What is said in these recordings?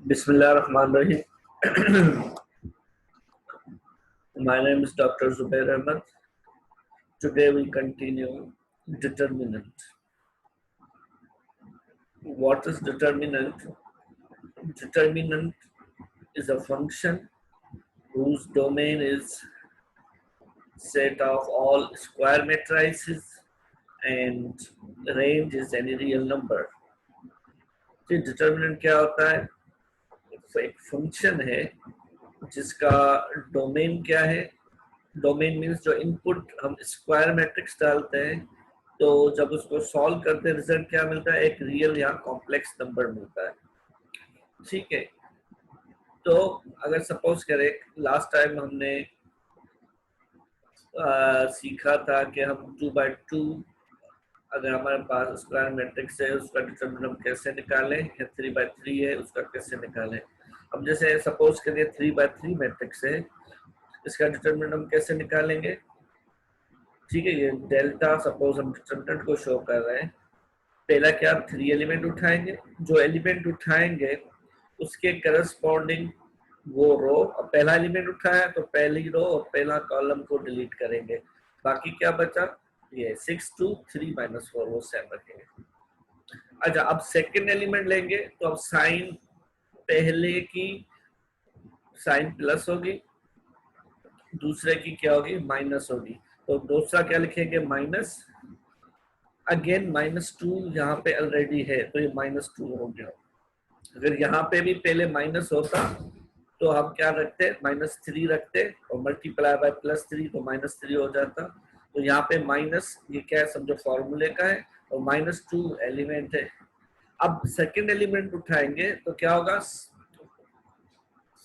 Bismillahirrahmanirrahim. My name is Dr. Zubair Ahmed. Today we continue determinant. What is determinant? Determinant is a function whose domain is set of all square matrices and range is any real number. तो determinant क्या होता है? एक function है जिसका domain क्या है? Domain means जो इनपुट हम स्क्वायर मैट्रिक्स डालते हैं तो जब उसको सॉल्व करते हैं रिजल्ट क्या मिलता है? एक रियल या कॉम्प्लेक्स नंबर मिलता है। ठीक है, तो अगर सपोज करें लास्ट टाइम हमने सीखा था कि हम 2/2 अगर हमारे पास स्क्वायर मैट्रिक्स है उसका डिटरमिनेंट कैसे निकालें, या 3/3 है उसका कैसे निकालें। अब जैसे सपोज करिए 3/3 मैट्रिक्स है, इसका डिटरमिनेंट कैसे निकालेंगे? ठीक है, ये डेल्टा सपोज हम डिटरमिनेंट को शो कर रहे हैं। पहला क्या, 3 एलिमेंट उठाएंगे, जो एलिमेंट उठाएंगे उसके करस्पॉन्डिंग वो रो, पहला एलिमेंट उठाया तो पहली रो और पहला कॉलम को डिलीट करेंगे। बाकी क्या बचा, ये 6 2 3 -4 वो सेम रखेंगे। अच्छा, अब सेकंड एलिमेंट लेंगे तो अब साइन पहले की साइन प्लस होगी, दूसरे की क्या होगी, माइनस होगी। तो दूसरा क्या लिखेंगे, माइनस, अगेन -2 यहाँ पे ऑलरेडी है तो ये -2 हो गया। अगर यहाँ पे भी पहले माइनस होता तो हम क्या रखते, -3 रखते और मल्टीप्लाई बाय +3 तो -3 हो जाता। तो यहाँ पे माइनस, ये क्या है समझो फॉर्मूले का है, और -2 एलिमेंट है। अब सेकंड एलिमेंट उठाएंगे तो क्या होगा,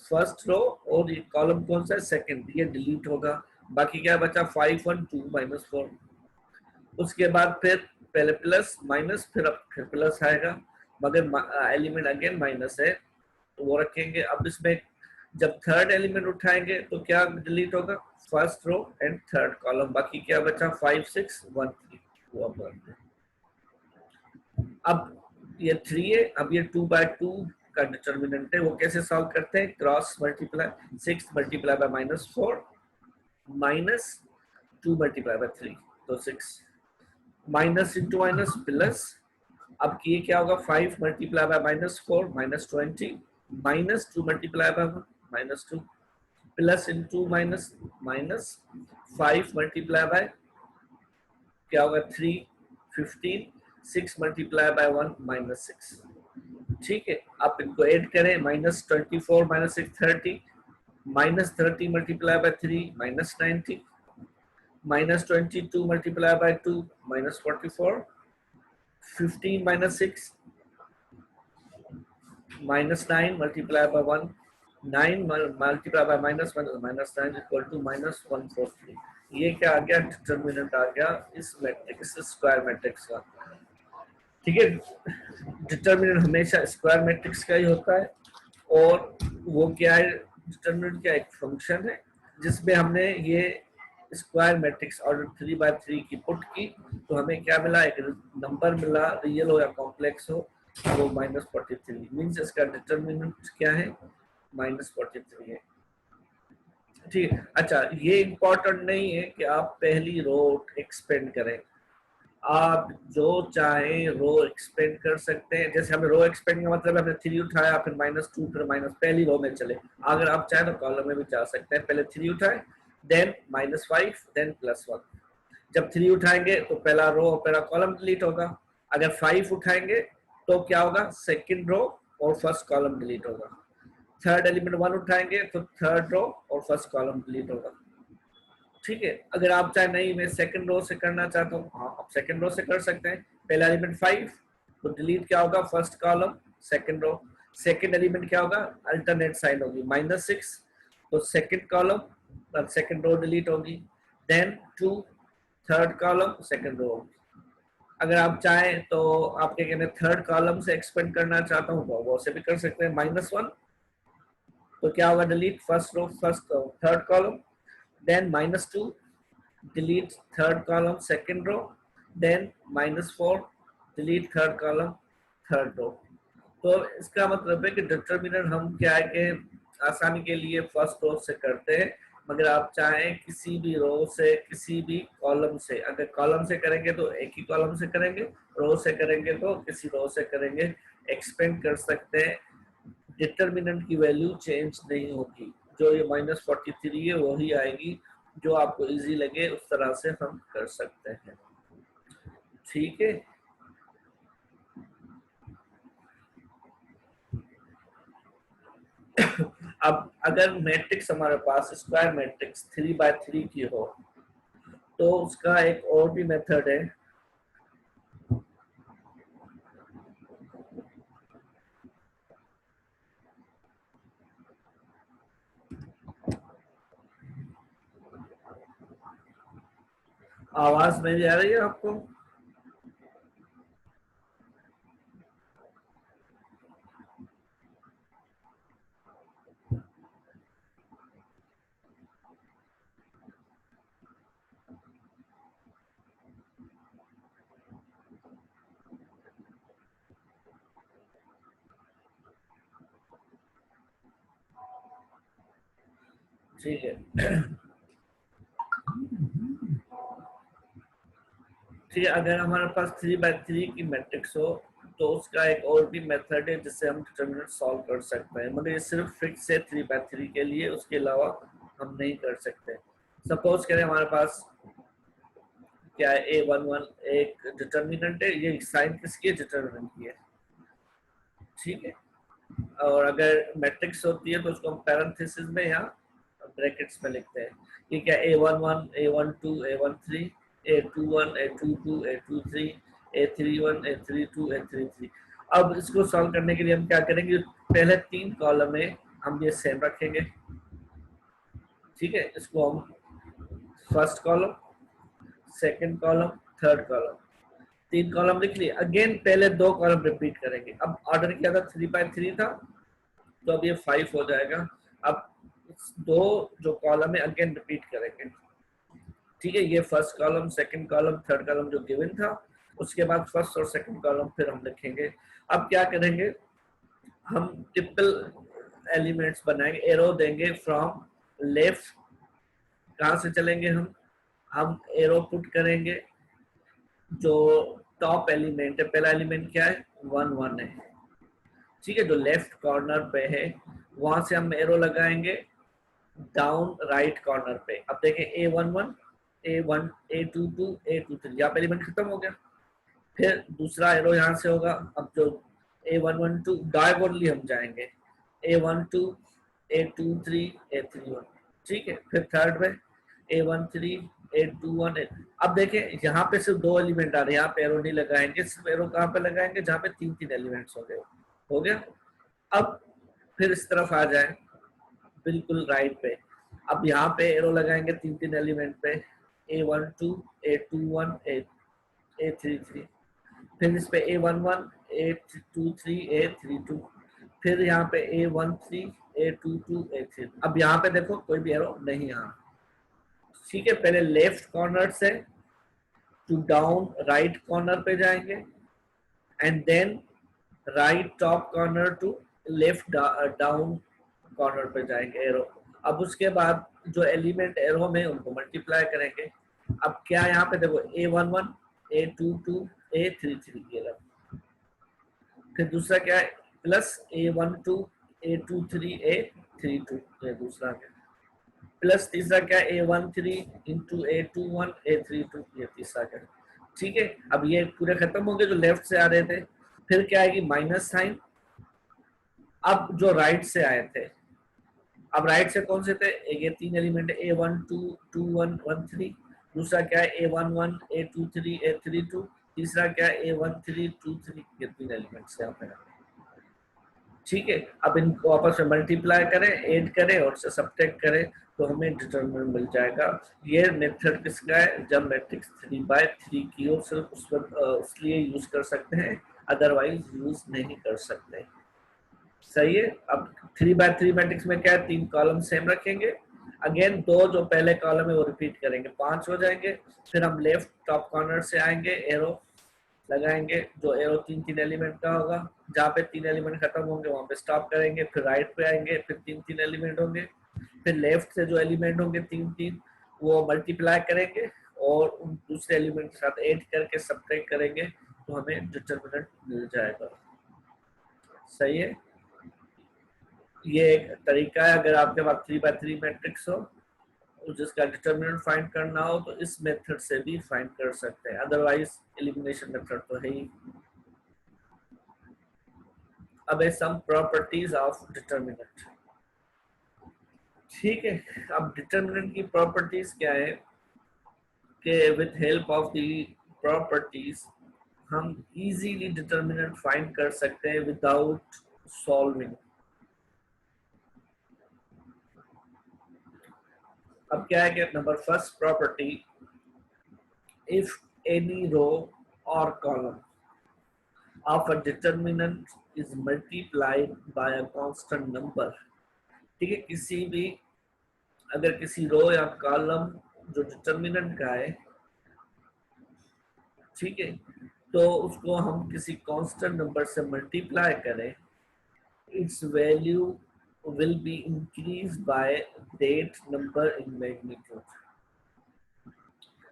फर्स्ट रो और ये कॉलम कौन सा है, सेकंड, ये डिलीट होगा। बाकी क्या बचा, 5 1 2 -4। उसके बाद फिर पहले प्लस माइनस फिर प्लस आएगा, मगर एलिमेंट अगेन माइनस है तो वो रखेंगे। अब इसमें जब थर्ड एलिमेंट उठाएंगे तो क्या डिलीट होगा, first row and third column. बाकी क्या बचा, 5 6 1 3 वो अब ये 3 है। अब ये 2/2 का डिटरमिनेंट है, वो कैसे सॉल्व करते हैं, cross multiply, 6 multiply by -4 -2 multiply by 3 तो 6, माइनस इंटू माइनस प्लस। अब ये क्या होगा, 5 multiply by -4 -20 -2 multiply by -2 plus into minus minus 5 multiply by क्या होगा 3 15 6 मल्टीप्लाई बाय 1 -6। ठीक है, आप इनको ऐड करें, -24 -6 30 -30 multiply by 3 -90 -22 multiply by 2 -44 15 -6 -9 multiply by 1 9 multiply by -1 equal to -143। ये क्या आ गया, डिटरमिनेंट आ गया इस मैट्रिक्स, स्क्वायर मैट्रिक्स का। ठीक है, डिटरमिनेंट हमेशा स्क्वायर मैट्रिक्स का ही होता है। और वो क्या है, डिटरमिनेंट क्या एक फंक्शन है जिसमें हमने ये स्क्वायर मैट्रिक्स ऑर्डर 3/3 की पुट की तो हमें क्या मिला, एक नंबर मिला, रियल हो या कॉम्प्लेक्स हो, वो -43 मीन्स इसका डिटरमिनेंट क्या है, -43 है। ठीक है, अच्छा ये इम्पोर्टेंट नहीं है कि आप पहली रो एक्सपेंड करें, आप जो चाहे रो एक्सपेंड कर सकते हैं। जैसे हमें रो एक्सपेंड का मतलब हमने 3 उठाया फिर -2 फिर माइनस, पहली रो में चले। अगर आप चाहे तो कॉलम में भी जा सकते हैं, पहले 3 उठाए देन -5 देन +1। जब 3 उठाएंगे तो पहला रो और पहला कॉलम डिलीट होगा। अगर 5 उठाएंगे तो क्या होगा, सेकंड रो और फर्स्ट कॉलम डिलीट होगा। थर्ड एलिमेंट 1 उठाएंगे तो थर्ड रो और फर्स्ट कॉलम डिलीट होगा। ठीक है, अगर आप चाहे नहीं मैं सेकंड रो से करना चाहता हूँ, हाँ आप सेकंड रो से कर सकते हैं। पहला एलिमेंट 5 तो डिलीट क्या होगा, first column second row. Second element क्या होगा, अल्टरनेट साइन होगी, -6 तो second column second row delete होगी। Then 2 third column second row होगी। अगर आप चाहें तो आप क्या कहते हैं, थर्ड कॉलम से एक्सपेंड करना चाहता हूँ तो वो से भी कर सकते हैं। -1 तो क्या होगा, delete first row first third column, then -2 delete third column second row, then -4 delete third column third row। तो इसका मतलब है कि डिटर्मिनेंट हम क्या है कि आसानी के लिए फर्स्ट रो से करते हैं, मगर आप चाहें किसी भी रो से किसी भी कॉलम से, अगर कॉलम से करेंगे तो एक ही कॉलम से करेंगे, रो से करेंगे तो किसी रो से करेंगे, एक्सपेंड कर सकते हैं, डिटर्मिनेंट की वैल्यू चेंज नहीं होगी, जो ये -43 है वही आएगी, जो आपको इजी लगे उस तरह से हम कर सकते हैं। ठीक है, अब अगर मैट्रिक्स हमारे पास स्क्वायर मैट्रिक्स 3x3 की हो तो उसका एक और भी मेथड है। आवाज मेरी आ रही है आपको? ठीक है, ठीक है, अगर हमारे पास 3x3 की मैट्रिक्स हो तो उसका एक और भी मेथड है जिससे हम डिटरमिनेंट सॉल्व कर सकते हैं, मतलब ये सिर्फ फिक्स है 3x3 के लिए, उसके अलावा हम नहीं कर सकते। सपोज करें हमारे पास क्या है, a11 एक डिटरमिनेंट है, ये साइन किसकी है, डिटरमिनेंट की है। ठीक है, और अगर मैट्रिक्स होती है तो उसको हम पैरेंथेसिस में या ब्रैकेट्स में लिखते हैं। ये क्या, a11 a12 a13 a21 a22 a23 a31 a32 a33। अब इसको सॉल्व करने के लिए हम क्या करेंगे, पहले 3 कॉलम है हम ये सेम रखेंगे। ठीक है, इसको हम first column, second column, third column, 3 column लिख लिए। अगेन पहले 2 कॉलम रिपीट करेंगे। अब ऑर्डर किया था 3x3 था, तो अब ये 5 हो जाएगा। अब दो जो कॉलम है अगेन रिपीट करेंगे। ठीक है, ये first column, second column, third column जो गिवन था, उसके बाद फर्स्ट और सेकंड कॉलम फिर हम लिखेंगे। अब क्या करेंगे, हम ट्रिपल एलिमेंट्स बनाएंगे, एरो देंगे फ्रॉम लेफ्ट। कहां से चलेंगे हम एरो पुट करेंगे, जो टॉप एलिमेंट है, पहला एलिमेंट क्या है, 1 1 है। ठीक है, जो लेफ्ट कॉर्नर पे है वहां से हम एरो लगाएंगे डाउन राइट कॉर्नर पे। अब देखें a11 a1 a22 a23, यहाँ पे एलिमेंट खत्म हो गया। फिर दूसरा एरो यहाँ से होगा, अब जो a112 डायगोनली हम जाएंगे, a12 a23 a31। ठीक है, फिर थर्ड में a13 a21 अब देखें यहाँ पे सिर्फ 2 एलिमेंट आ रहे हैं, यहाँ पे एरो नहीं लगाएंगे, सिर्फ एरो कहाँ पे लगाएंगे, जहाँ पे 3 एलिमेंट्स हो गए। हो गया। अब फिर इस तरफ आ जाए बिल्कुल राइट पे, अब यहाँ पे एरो लगाएंगे 3 एलिमेंट पे, a12 a21 a33। फिर इस पे a11 a23 a32। फिर यहाँ पे a13 a22 a3। अब यहाँ पे देखो कोई भी एरो नहीं आ। ठीक है, पहले लेफ्ट कॉर्नर से टू डाउन राइट कॉर्नर पे जाएंगे, and then right top corner to left down corner पे जाएंगे एरो। अब उसके बाद जो एलिमेंट एरो में उनको मल्टीप्लाई करेंगे। अब क्या यहाँ पे देखो a11 a22 a33 ये रहा। फिर दूसरा क्या है, प्लस a12 a23 a32 ये दूसरा है। प्लस तीसरा क्या है, a13 इंटू a21 a32 ये तीसरा क्या है। ठीक है, अब ये पूरे खत्म हो गए जो लेफ्ट से आ रहे थे। फिर क्या आएगी, माइनस साइन। अब जो राइट से आए थे, अब राइट से कौन से थे, ये 3 एलिमेंट है a12 21 13। दूसरा क्या है a11 a23 a32। तीसरा क्या है a13 23। ये 3 एलिमेंट्स यहाँ पे। ठीक है, अब इनको आपस में मल्टीप्लाई करें, ऐड करें और से सब्ट्रैक्ट करें तो हमें डिटरमिनेंट मिल जाएगा। ये मेथड किसका है, जब मैट्रिक्स 3x3 की हो, सिर्फ उस पर इसलिए यूज कर सकते हैं, अदरवाइज यूज नहीं कर सकते। सही है। अब 3x3 मैट्रिक्स में क्या है, 3 कॉलम सेम रखेंगे। अगेन 2 जो पहले कॉलम है वो रिपीट करेंगे, 5 हो जाएंगे। फिर हम लेफ्ट टॉप कॉर्नर से आएंगे, एरो लगाएंगे, जो एरो 3 एलिमेंट का होगा, जहाँ पे 3 एलिमेंट खत्म होंगे वहां पे स्टॉप करेंगे, फिर राइट पे आएंगे, फिर 3 एलिमेंट होंगे, फिर लेफ्ट से जो एलिमेंट होंगे 3 वो मल्टीप्लाई करेंगे और उन दूसरे एलिमेंट के साथ ऐड करके सब्ट्रैक्ट करेंगे तो हमें डिटरमिनेंट मिल जाएगा। सही है, ये एक तरीका है। अगर आपके पास 3x3 मैट्रिक्स हो जिसका डिटरमिनेंट फाइंड करना हो तो इस मेथड से भी फाइंड कर सकते हैं, अदरवाइज एलिमिनेशन मेथड तो है ही। अब है सम प्रॉपर्टीज ऑफ डिटरमिनेंट। ठीक है, अब डिटरमिनेंट की प्रॉपर्टीज क्या है कि with help of the properties हम इजीली डिटरमिनेंट फाइंड कर सकते हैं विदाउट सॉल्विंग। अब क्या है कि number first property, if any row और column of a determinant is multiplied by a constant number। ठीक है, किसी भी अगर किसी रो या कॉलम जो डिटरमिनेंट का है, ठीक है, तो उसको हम किसी कांस्टेंट नंबर से मल्टीप्लाई करें, its value will be increased by that number in magnitude।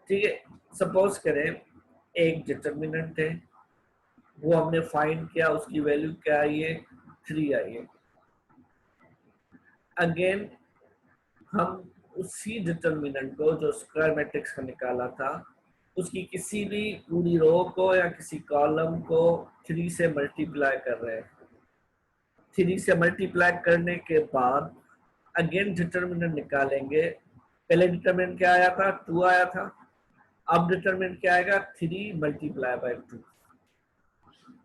ठीक है, सपोज करें एक डिटरमिनेंट है, वो हमने फाइंड किया, उसकी वैल्यू क्या आई है, 3 आई है। अगेन हम उसी डिटरमिनेंट को जो स्क्वायर मैट्रिक्स का निकाला था उसकी किसी भी पूरी रो को या किसी कॉलम को 3 से मल्टीप्लाई कर रहे हैं। 3 से मल्टीप्लाई करने के बाद अगेन डिटरमिनेंट निकालेंगे। पहले डिटरमिनेंट क्या आया था, 2 आया था। अब डिटरमिनेंट क्या आएगा, 3 मल्टीप्लाई बाय 2,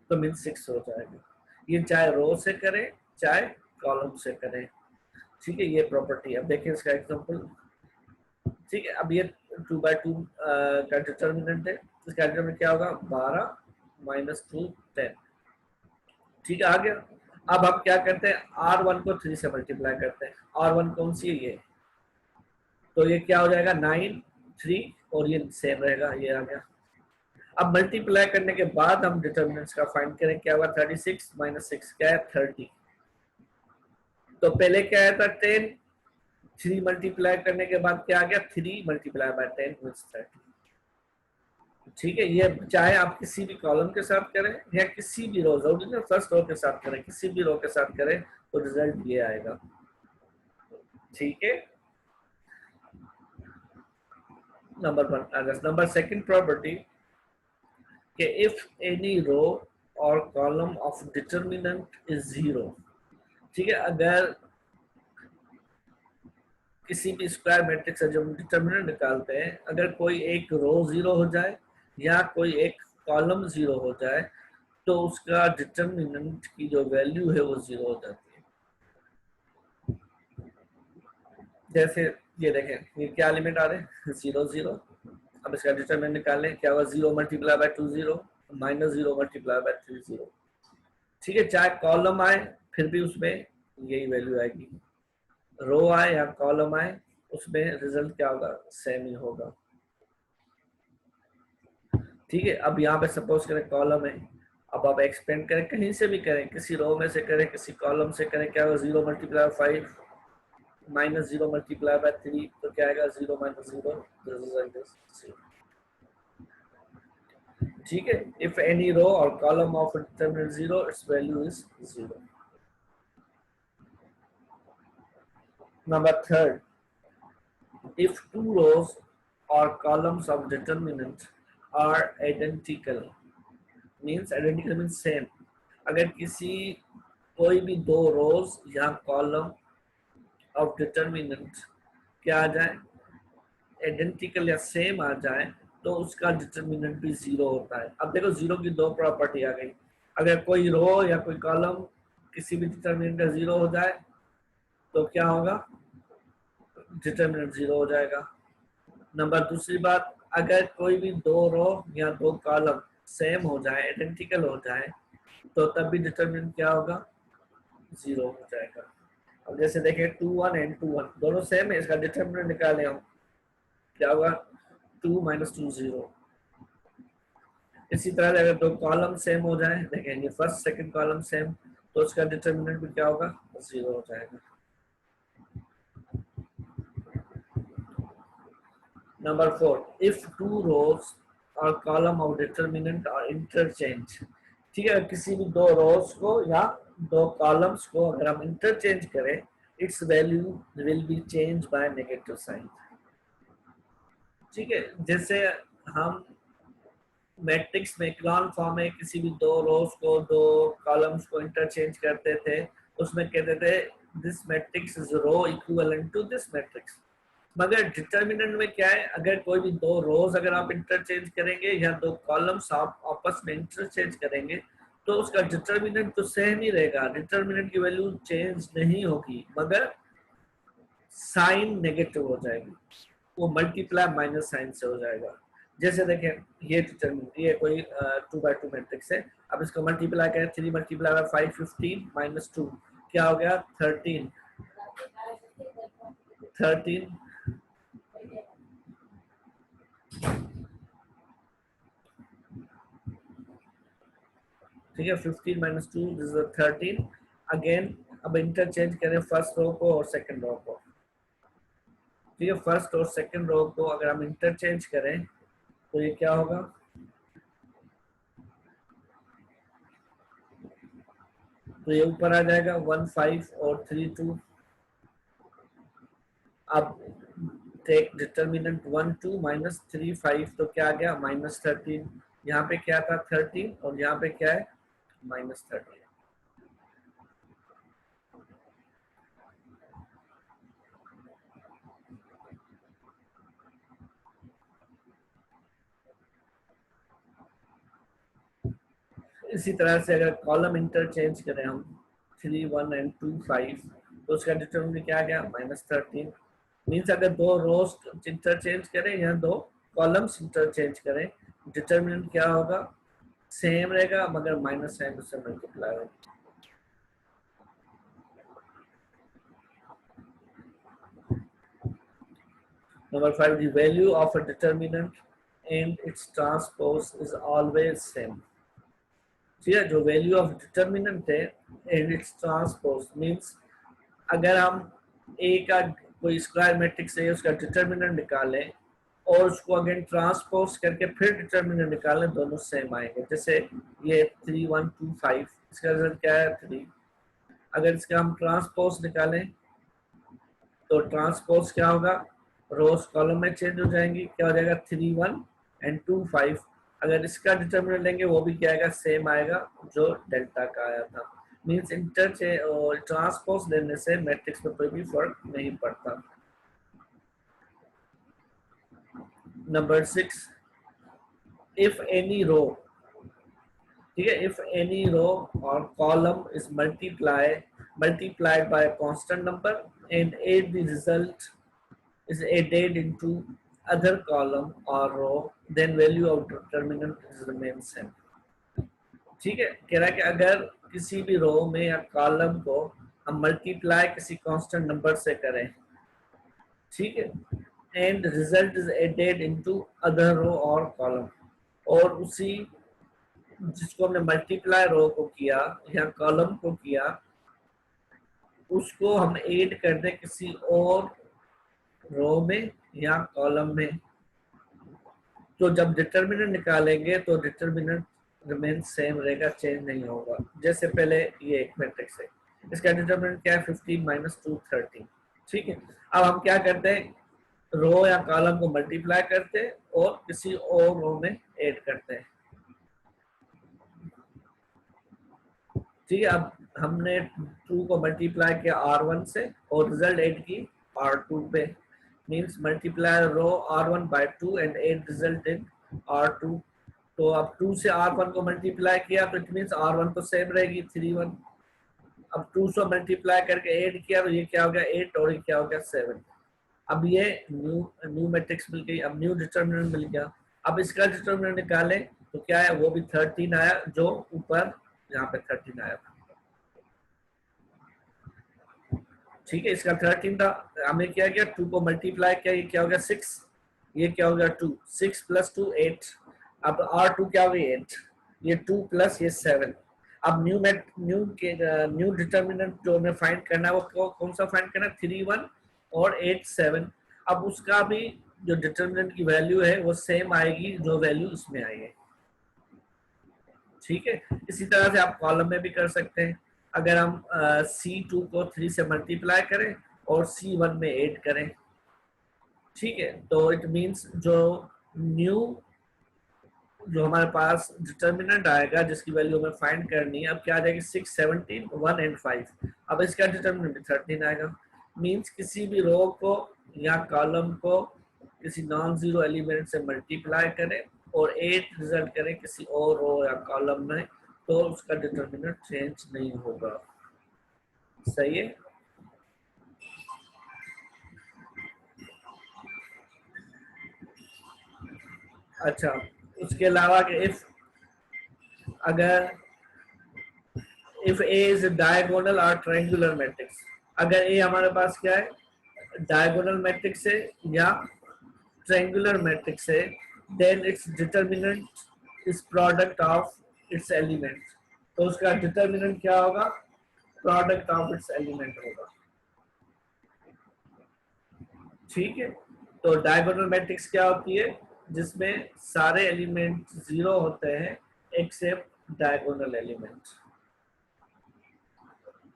तो मीन 6 हो जाएगा। ये चाहे रो से करें चाहे कॉलम से करें। ठीक है, ये प्रॉपर्टी। अब देखिए इसका एग्जांपल। ठीक है, अब ये 2/2 का डिटरमिनेंट है, इसका डिटरमिनेंट क्या होगा, 12 माइनस 2 10। ठीक है, आ गया। अब हम क्या करते हैं, R1 को 3 से मल्टीप्लाई करते हैं। R1 कौन सी है, ये, तो ये क्या हो जाएगा 9 3 और ये सेम रहेगा, ये आ गया। अब मल्टीप्लाई करने के बाद हम डिटरमिनेंट्स का फाइंड करें, क्या हुआ 36 माइनस 6 क्या है 30। तो पहले क्या आया था 10, 3 मल्टीप्लाई करने के बाद क्या आ गया 3 मल्टीप्लाई बाय 10 मींस 30। ठीक है, ये चाहे आप किसी भी कॉलम के साथ करें या किसी भी रो, जरूरी फर्स्ट रो के साथ करें, किसी भी रो के साथ करें तो रिजल्ट ये आएगा। ठीक है, नंबर 1। अगर नंबर सेकंड प्रॉपर्टी कि इफ एनी रो और कॉलम ऑफ डिटरमिनेंट इज 0। ठीक है, अगर किसी भी स्क्वायर मैट्रिक्स से जब हम डिटरमिनेंट निकालते हैं, अगर कोई एक रो 0 हो जाए या कोई एक कॉलम 0 हो जाए तो उसका डिटरमिनेंट की जो वैल्यू है वो 0 हो जाती है। जैसे ये देखें, ये क्या एलिमेंट आ रहे हैं 0 0। अब इसका डिटरमिनेंट निकालें, क्या होगा 0 multiply by 2 0 minus 0 multiply by 3 0। ठीक है, चाहे कॉलम आए फिर भी उसमें यही वैल्यू आएगी, रो आए या कॉलम आए उसमें रिजल्ट क्या होगा, सेम ही होगा। ठीक है, अब यहाँ पे सपोज करें कॉलम है, अब आप एक्सपेंड करें, कहीं से भी करें, किसी रो में से करें किसी कॉलम से करें, क्या होगा 0 मल्टीप्लाई 5 माइनस 0 मल्टीप्लाई बाय 3, तो क्या आएगा 0 minus 0, this is like this. ठीक है, इफ एनी रो और column of determinant 0 it's value is 0। Number third, if two rows or columns of determinant are identical, means identical means same। अगर किसी कोई भी दो रोज या कॉलम ऑफ डिटरमिनेंट क्या आ जाए, आइडेंटिकल या सेम आ जाए, तो उसका डिटरमिनेंट भी 0 होता है। अब देखो 0 की दो प्रॉपर्टी आ गई, अगर कोई रो या कोई कॉलम किसी भी डिटरमिनेंट का 0 हो जाए तो क्या होगा, डिटरमिनेंट 0 हो जाएगा। नंबर दूसरी बात, अगर कोई भी दो रो या दो कॉलम सेम हो जाए, आइडेंटिकल हो जाए, तो तब भी डिटरमिनेंट क्या होगा, 0 हो जाएगा। अब जैसे देखें 2 1 एंड 2 1 दोनों सेम है, इसका डिटरमिनेंट निकाले हम, क्या होगा 2 माइनस 2 0। इसी तरह से अगर दो कॉलम सेम हो जाए, देखेंगे फर्स्ट सेकंड कॉलम सेम, तो उसका डिटर्मिनेंट भी क्या होगा, 0 हो जाएगा। नंबर 4, इफ टू रोज और कॉलम ऑफ डिटर्मिनेंट और इंटरचेंज। ठीक है, किसी भी दो रोज को या दो कॉलम्स को अगर हम इंटरचेंज करें, its value will be change by negative sign. ठीक है, जैसे हम मैट्रिक्स में इक्लॉन फॉर्म में किसी भी दो रोज को दो कॉलम्स को इंटरचेंज करते थे, उसमें कहते थे this matrix is row equivalent to this matrix. मगर डिटर्मिनेंट में क्या है, अगर कोई भी दो रोज अगर आप इंटरचेंज करेंगे या दो कॉलम्स आप आपस में इंटरचेंज करेंगे, तो उसका डिटर्मिनेंट तो सेम ही रहेगा, डिटर्मिनेंट की वैल्यू चेंज नहीं होगी, मगर साइन नेगेटिव हो जाएगी, वो मल्टीप्लाई माइनस साइन से हो जाएगा। जैसे देखें, ये डिटर्मिनेंट, ये कोई 2x2 मैट्रिक्स है, अब इसको मल्टीप्लाई करें, 3 मल्टीप्लाई बाय 5 15 माइनस 2 क्या हो गया, 13 13। ठीक है, 15 माइनस 2 दिस इज 13 अगेन। अब इंटरचेंज करें फर्स्ट रो को और सेकंड रो को। ठीक है, फर्स्ट और सेकंड रो को अगर हम इंटरचेंज करें तो ये क्या होगा, तो ये ऊपर आ जाएगा 1 5 और 3 2। अब टेक डिटर्मिनेंट 1 2 माइनस 3 5, तो क्या आ गया माइनस 13। यहाँ पे क्या था 13 और यहाँ पे क्या है माइनस 13। इसी तरह से अगर कॉलम इंटरचेंज करें हम 3 1 एंड 2 5, तो उसका डिटर्मिनेंट क्या आ गया माइनस 13। मीन्स अगर दो रोज इंटरचेंज करें या दो कॉलम्स इंटरचेंज करें, डिटर्मिनेंट क्या होगा, सेम रहेगा, मगर माइनस साइन उससे मल्टीप्लाई होगा। Number 5, the value of a determinant and its transpose is always same. ठीक है, जो वैल्यू ऑफ डिटर्मिनेंट है एंड इट्स ट्रांसपोज मींस अगर हम ए का कोई स्क्वायर मैट्रिक्स है उसका डिटर्मिनेंट निकालें और उसको अगेन ट्रांसपोज करके फिर डिटर्मिनेंट निकालें, दोनों सेम आएंगे। जैसे ये 3 1 2 5, इसका रिजल्ट क्या है 3। अगर इसका हम ट्रांसपोज निकालें तो ट्रांसपोज क्या होगा, रोज कॉलम में चेंज हो जाएंगी, क्या हो जाएगा 3 1 एंड 2 5। अगर इसका डिटर्मिनेंट लेंगे वो भी क्या आएगा, सेम आएगा जो डेल्टा का आया था। मींस इंटरचेंज और ट्रांसपोज लेने से मैट्रिक्स में कोई भी फर्क नहीं पड़ता। नंबर 6, इफ एनी रो, ठीक है, इफ एनी रो और column is multiplied by a constant number and add the result is added into other column or row, then value of determinant is remains same। ठीक है, कह रहा है कि अगर किसी भी रो में या कॉलम को हम मल्टीप्लाई किसी कांस्टेंट नंबर से करें, ठीक है, and result is added into other row और कॉलम, और उसी जिसको हमने मल्टीप्लाई रो को किया या कॉलम को किया उसको हम ऐड कर दें किसी और रो में या कॉलम में, तो जब डिटर्मिनेंट निकालेंगे तो डिटर्मिनेंट रिमेन सेम रहेगा, चेंज नहीं होगा। जैसे पहले ये एक मैट्रिक्स है, इसका डिटर्मिनेंट क्या है 15 माइनस 2 13। ठीक है, अब हम क्या करते हैं, रो या कॉलम को मल्टीप्लाई करते हैं और किसी और रो में ऐड करते हैं। ठीक है, अब हमने 2 को मल्टीप्लाई किया R1 से और रिजल्ट ऐड की R2 पे, means multiply row R1 by 2 and add result in R2। तो अब 2 से R1 को मल्टीप्लाई किया तो इट मींस R1 तो सेम रहेगी 3 1। अब 2 से मल्टीप्लाई करके ऐड किया तो ये क्या हो गया 8 और ये क्या हो गया 7। अब ये न्यू मैट्रिक्स मिल गई, अब न्यू डिटर्मिनेंट मिल गया। अब इसका डिटर्मिनेंट निकालें तो क्या है, वो भी 13 आया जो ऊपर यहाँ पे 13 आया था। ठीक है, इसका 13 था, हमने क्या किया 2 को मल्टीप्लाई किया, ये क्या हो गया 6, ये क्या हो गया 2, 6 प्लस 2 8। अब R2 क्या हुई 8, ये 2 प्लस ये 7। अब न्यू डिटर्मिनेंट जो हमें फाइंड करना है वो कौन सा फाइंड करना है, 3 1 और 8 7। अब उसका भी जो डिटर्मिनेंट की वैल्यू है वो सेम आएगी जो वैल्यू इसमें आई है। ठीक है, इसी तरह से आप कॉलम में भी कर सकते हैं। अगर हम C2 को 3 से मल्टीप्लाई करें और C1 में 8 करें, ठीक है, तो इट मींस जो न्यू जो हमारे पास डिटर्मिनेंट आएगा जिसकी वैल्यू हमें फाइंड करनी है, अब क्या आ जाएगी 6 17 1 एंड 5। अब इसका डिटर्मिनेंट 13 आएगा। मींस किसी भी रो को या कॉलम को किसी नॉन जीरो एलिमेंट से मल्टीप्लाई करें और 8 रिजल्ट करें किसी और रो या कॉलम में, तो उसका डिटर्मिनेंट चेंज नहीं होगा। सही है। अच्छा, उसके अलावा इफ अगर इफ ए इज डायगोनल और ट्रायंगुलर मैट्रिक्स, अगर ए हमारे पास क्या है डायगोनल मैट्रिक्स है या ट्रायंगुलर मैट्रिक्स है, then its determinant is product of its element. तो उसका डिटर्मिनेंट क्या होगा, प्रोडक्ट ऑफ इट्स एलिमेंट होगा। ठीक है, तो डायगोनल मैट्रिक्स क्या होती है, जिसमें सारे एलिमेंट जीरो होते हैं एक्सेप्ट डायगोनल एलिमेंट।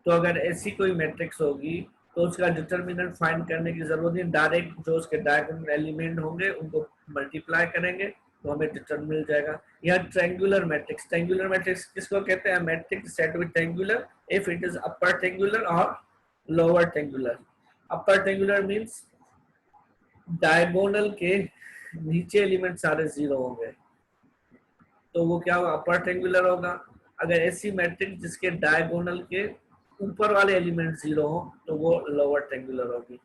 तो अगर ऐसी कोई मैट्रिक्स होगी तो उसका डिटर्मिनेंट फाइंड करने की जरूरत नहीं, डायरेक्ट जो उसके डायगोनल एलिमेंट होंगे उनको मल्टीप्लाई करेंगे तो हमें डिटर्मिनेंट मिल जाएगा। यह ट्रायंगुलर मैट्रिक्स, ट्रायंगुलर मैट्रिक्स किसको कहते हैं, matrix set with triangular if it is upper triangular और lower triangular. Upper triangular means diagonal के नीचे एलिमेंट सारे जीरो होंगे, तो वो क्या होगा, अपर ट्रायंगुलर होगा। अगर ऐसी मैट्रिक्स जिसके डायगोनल के ऊपर वाले एलिमेंट जीरो हो तो वो लोअर ट्रायंगुलर होगी।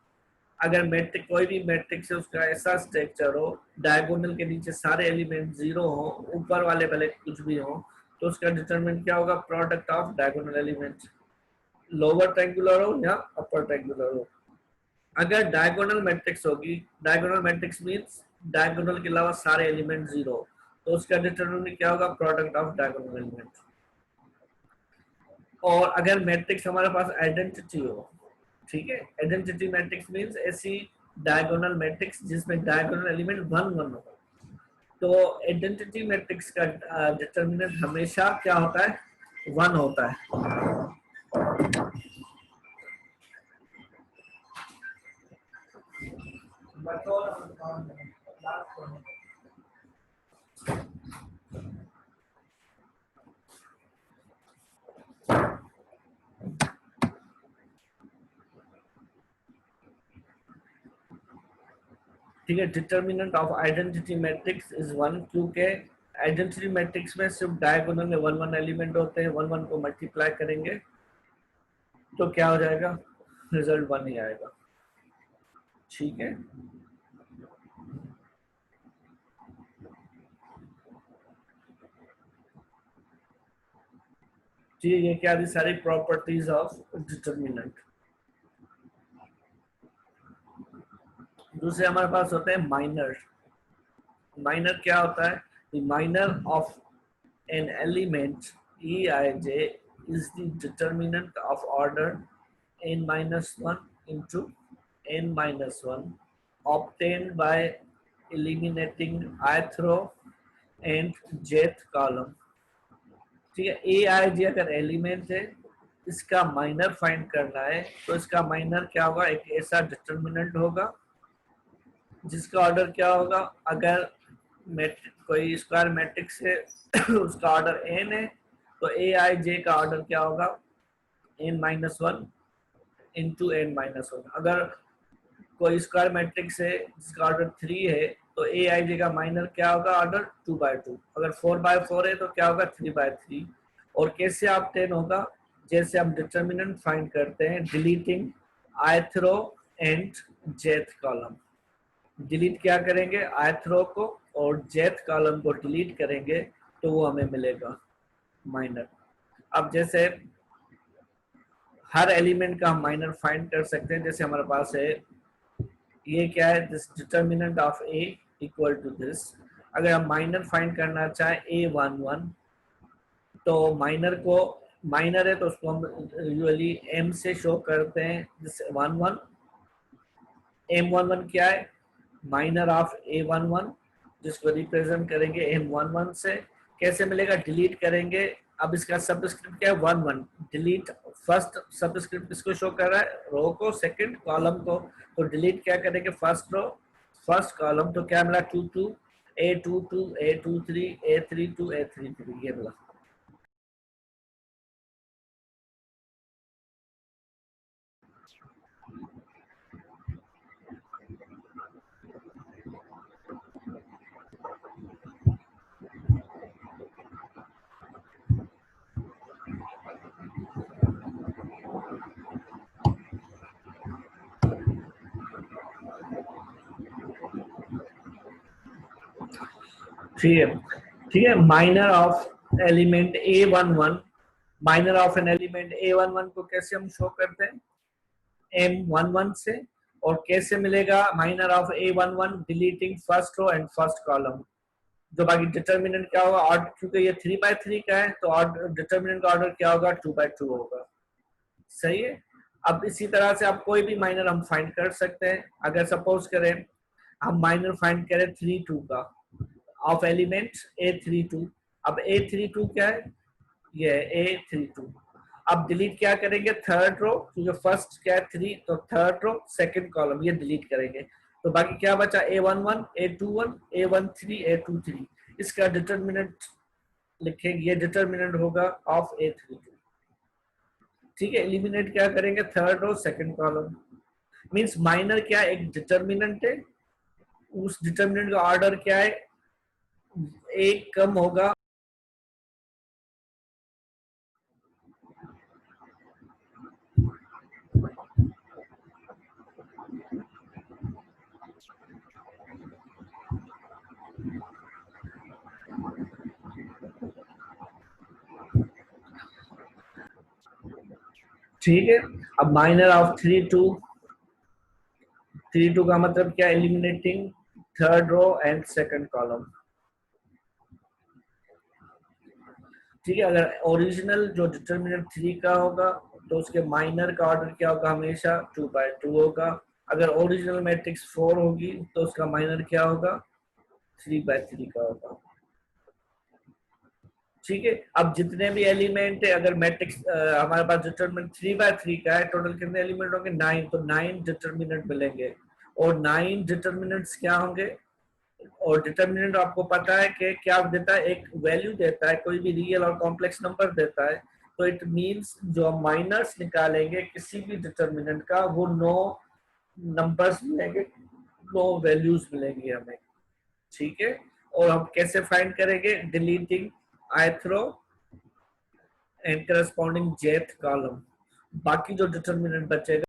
अगर मैट्रिक कोई भी मैट्रिक्स है उसका ऐसा स्ट्रक्चर हो डायगोनल के नीचे सारे एलिमेंट जीरो हो, ऊपर वाले भले कुछ भी हो, तो उसका डिटरमिनेंट क्या होगा, product of diagonal element, lower triangular हो या अपर ट्रायंगुलर हो। अगर डायगोनल मैट्रिक्स होगी, डायगोनल मैट्रिक्स मींस डायगोनल के अलावा सारे एलिमेंट जीरो, तो उसका डिटरमिनेंट क्या होगा, प्रोडक्ट ऑफ डायगोनल एलिमेंट। और अगर मैट्रिक्स हमारे पास आइडेंटिटी हो, ठीक है, आइडेंटिटी मैट्रिक्स मींस ऐसी डायगोनल मैट्रिक्स जिसमें डायगोनल एलिमेंट 1 1 हो, तो आइडेंटिटी मैट्रिक्स का डिटरमिनेंट हमेशा क्या होता है, 1 होता है। ठीक है, determinant of identity matrix is 1, क्योंकि आइडेंटिटी मैट्रिक्स में सिर्फ डायगोनल में 1 1 एलिमेंट होते हैं, 1 1 को मल्टीप्लाई करेंगे तो क्या हो जाएगा, रिजल्ट 1 ही आएगा। ठीक है, ठीक है, ये क्या थी सारी प्रॉपर्टीज ऑफ डिटर्मिनेंट। दूसरे हमारे पास होते हैं माइनर। माइनर क्या होता है, the minor of an element Eij is the determinant of order n minus 1 into n minus 1 obtained by eliminating ith row and jth column। ठीक है, Aij अगर एलिमेंट है, इसका माइनर फाइंड करना है, तो इसका माइनर क्या होगा, एक ऐसा डिटर्मिनेंट होगा जिसका ऑर्डर क्या होगा, अगर कोई स्क्वायर मैट्रिक्स है उसका ऑर्डर n है, तो Aij का ऑर्डर क्या होगा, n minus 1 into n minus 1। अगर कोई स्क्वायर मैट्रिक्स है जिसका ऑर्डर 3 है, तो Aij का माइनर क्या होगा, ऑर्डर 2/2। अगर 4/4 है तो क्या होगा, 3/3। और कैसे ऑब्टेन होगा, जैसे हम डिटर्मिनेंट फाइंड करते हैं deleting ith row and jth column. Delete क्या करेंगे, ith रो को और jth कॉलम को डिलीट करेंगे तो वो हमें मिलेगा माइनर। अब जैसे हर एलिमेंट का हम माइनर फाइंड कर सकते हैं, जैसे हमारे पास है ये क्या है, this determinant of a equal to this, अगर हम माइनर फाइंड करना चाहें A11, तो माइनर है तो उसको हम यूजुअली M से शो करते हैं, जिससे 11 M11 क्या है, माइनर ऑफ A11, जिसको रिप्रेजेंट करेंगे M11 से। कैसे मिलेगा, डिलीट करेंगे। अब इसका सबस्क्रिप्ट क्या है, 11, डिलीट फर्स्ट सबस्क्रिप्ट किसको शो कर रहा है, रो को, सेकंड कॉलम को। तो डिलीट क्या करेंगे, फर्स्ट रो फर्स्ट कॉलम, तो क्या मिला, 22 A22 A23 A32 A33, ये मिला। ठीक है, ठीक है। Minor of element A11, minor of an element A11 को कैसे हम शो करते हैं, M11 से। और कैसे मिलेगा minor of A11, deleting first row and first column. जो बाकी डिटर्मिनेंट क्या होगा, ऑर्डर, क्योंकि ये 3 by 3 का है, तो ऑर्डर डिटर्मिनेंट का ऑर्डर क्या होगा, 2 by 2 होगा। सही है। अब इसी तरह से आप कोई भी माइनर हम फाइंड कर सकते हैं। अगर सपोज करें हम माइनर फाइंड करें 32 का, ऑफ एलिमेंट A32। अब A32 क्या है, ये है A32। अब डिलीट क्या करेंगे, थर्ड रो, क्योंकि फर्स्ट क्या है 3, तो थर्ड रो सेकंड कॉलम ये डिलीट करेंगे। तो बाकी क्या बचा, A11 A21 A13 A23। इसका डिटर्मिनेंट लिखेंगे, ये डिटर्मिनेंट होगा ऑफ A32। ठीक है, एलिमिनेट क्या करेंगे, third row second column. Means minor क्या है, एक डिटर्मिनेंट है, उस डिटर्मिनेंट का ऑर्डर क्या है, एक कम होगा। ठीक है। अब माइनर ऑफ 32 का मतलब क्या, eliminating third row and second column. ठीक है, अगर ओरिजिनल जो डिटर्मिनेंट 3 का होगा, तो उसके माइनर का ऑर्डर क्या होगा, हमेशा 2 by 2 होगा। अगर ओरिजिनल मैट्रिक्स 4 होगी, तो उसका माइनर क्या होगा, 3 by 3 का होगा। ठीक है। अब जितने भी एलिमेंट है, अगर मैट्रिक्स हमारे पास डिटर्मिनेंट 3 by 3 का है, टोटल कितने एलिमेंट होंगे, 9, तो 9 डिटर्मिनेंट मिलेंगे। और 9 डिटर्मिनेंट्स क्या होंगे, और डिटर्मिनेंट आपको पता है कि क्या देता है, एक वैल्यू देता है, कोई भी रियल और कॉम्प्लेक्स नंबर देता है। तो इट मींस जो हम माइनर्स निकालेंगे किसी भी डिटर्मिनेंट का, वो 9 नंबर्स मिलेंगे, 9 वैल्यूज मिलेंगी हमें। ठीक है। और हम कैसे फाइंड करेंगे, deleting ith row and corresponding jth column. बाकी जो डिटर्मिनेंट बचेगा,